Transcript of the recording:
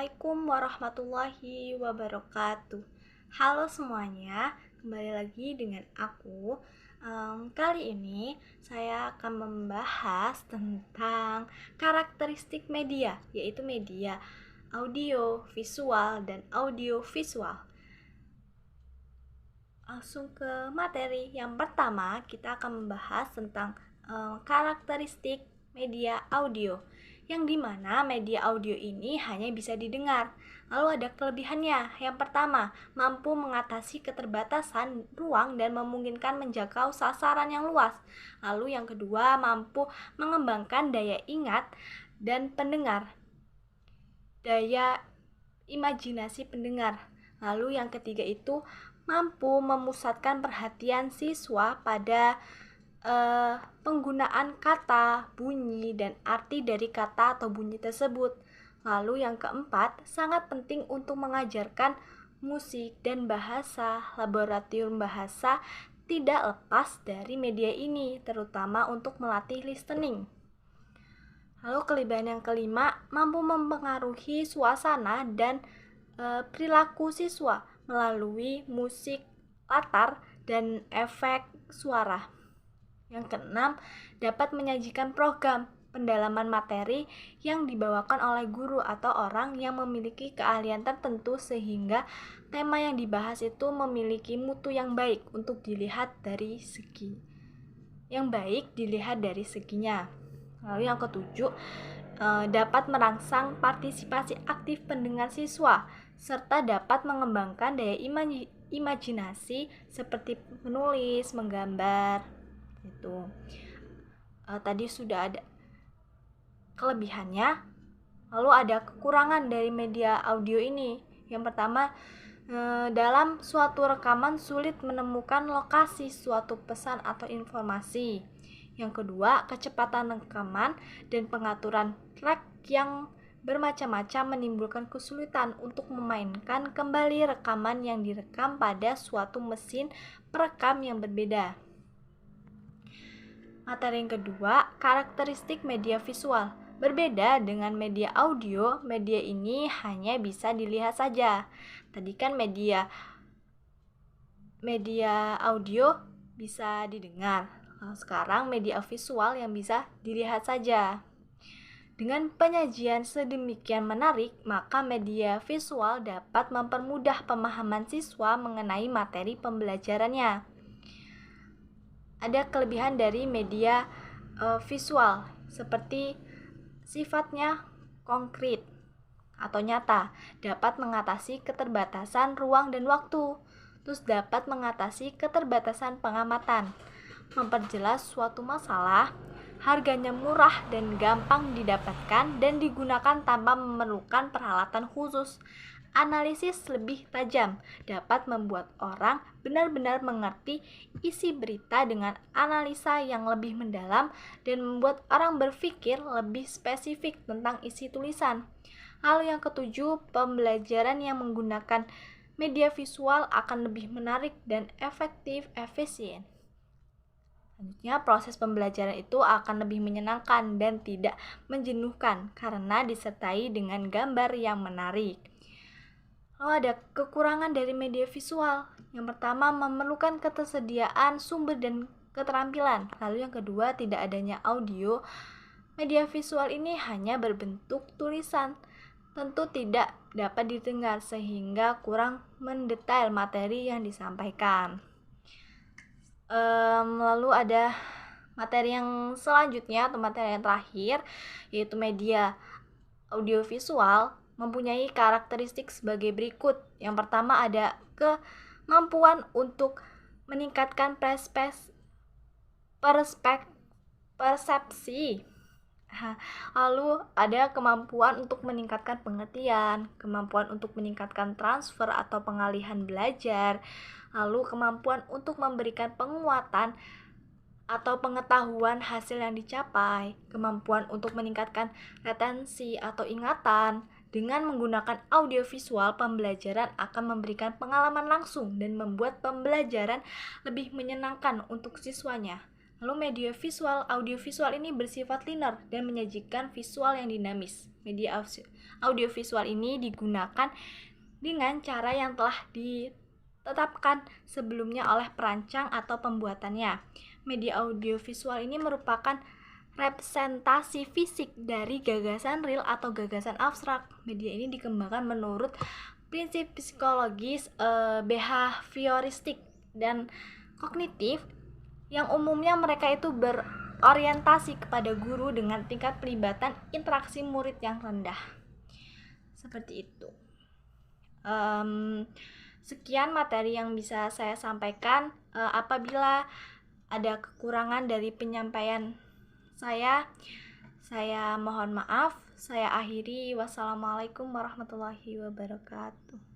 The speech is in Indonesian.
Assalamualaikum warahmatullahi wabarakatuh. Halo semuanya, kembali lagi dengan aku. Kali ini saya akan membahas tentang karakteristik media, yaitu media audio, visual, dan audiovisual. Langsung ke materi. Yang pertama, kita akan membahas tentang karakteristik media audio, yang dimana media audio ini hanya bisa didengar. Lalu ada kelebihannya. Yang pertama, mampu mengatasi keterbatasan ruang dan memungkinkan menjangkau sasaran yang luas. Lalu yang kedua, mampu mengembangkan daya ingat dan pendengar, daya imajinasi pendengar. Lalu yang ketiga itu mampu memusatkan perhatian siswa pada penggunaan kata, bunyi, dan arti dari kata atau bunyi tersebut. Lalu yang keempat, sangat penting untuk mengajarkan musik dan bahasa. Laboratorium bahasa tidak lepas dari media ini, terutama untuk melatih listening. Lalu kelebihan yang kelima, mampu mempengaruhi suasana dan perilaku siswa melalui musik, latar, dan efek suara. Yang keenam, dapat menyajikan program pendalaman materi yang dibawakan oleh guru atau orang yang memiliki keahlian tertentu sehingga tema yang dibahas itu memiliki mutu yang baik untuk dilihat dari segi seginya. Lalu yang ketujuh, dapat merangsang partisipasi aktif pendengar siswa serta dapat mengembangkan daya imajinasi seperti menulis, menggambar gitu. Tadi sudah ada kelebihannya. Lalu ada kekurangan dari media audio ini. Yang pertama, dalam suatu rekaman sulit menemukan lokasi suatu pesan atau informasi. Yang kedua, kecepatan rekaman dan pengaturan track yang bermacam-macam menimbulkan kesulitan untuk memainkan kembali rekaman yang direkam pada suatu mesin perekam yang berbeda. Materi yang kedua, karakteristik media visual. Berbeda dengan media audio, media ini hanya bisa dilihat saja. Tadi kan media audio bisa didengar. Sekarang media visual yang bisa dilihat saja. Dengan penyajian sedemikian menarik, maka media visual dapat mempermudah pemahaman siswa mengenai materi pembelajarannya. Ada kelebihan dari media visual, seperti sifatnya konkret atau nyata, dapat mengatasi keterbatasan ruang dan waktu, terus dapat mengatasi keterbatasan pengamatan, memperjelas suatu masalah, harganya murah dan gampang didapatkan dan digunakan tanpa memerlukan peralatan khusus. Analisis lebih tajam dapat membuat orang benar-benar mengerti isi berita dengan analisa yang lebih mendalam dan membuat orang berpikir lebih spesifik tentang isi tulisan. Lalu yang ketujuh, pembelajaran yang menggunakan media visual akan lebih menarik dan efisien. Selanjutnya, proses pembelajaran itu akan lebih menyenangkan dan tidak menjenuhkan karena disertai dengan gambar yang menarik. Lalu ada kekurangan dari media visual. Yang pertama, memerlukan ketersediaan sumber dan keterampilan. Lalu yang kedua, tidak adanya audio. Media visual ini hanya berbentuk tulisan, tentu tidak dapat didengar sehingga kurang mendetail materi yang disampaikan. Lalu ada materi yang selanjutnya atau materi yang terakhir, yaitu media audiovisual mempunyai karakteristik sebagai berikut. Yang pertama ada kemampuan untuk meningkatkan persepsi. Lalu ada kemampuan untuk meningkatkan pengertian, kemampuan untuk meningkatkan transfer atau pengalihan belajar, lalu kemampuan untuk memberikan penguatan atau pengetahuan hasil yang dicapai, kemampuan untuk meningkatkan retensi atau ingatan. Dengan menggunakan audiovisual, pembelajaran akan memberikan pengalaman langsung dan membuat pembelajaran lebih menyenangkan untuk siswanya. Lalu media visual, audiovisual ini bersifat linear dan menyajikan visual yang dinamis. Media audiovisual ini digunakan dengan cara yang telah ditetapkan sebelumnya oleh perancang atau pembuatannya. Media audiovisual ini merupakan representasi fisik dari gagasan real atau gagasan abstrak. Media ini dikembangkan menurut prinsip psikologis, behavioristik, dan kognitif yang umumnya mereka itu berorientasi kepada guru dengan tingkat pelibatan interaksi murid yang rendah. Seperti itu. Sekian materi yang bisa saya sampaikan. Apabila ada kekurangan dari penyampaian saya mohon maaf. Saya akhiri. Wassalamualaikum warahmatullahi wabarakatuh.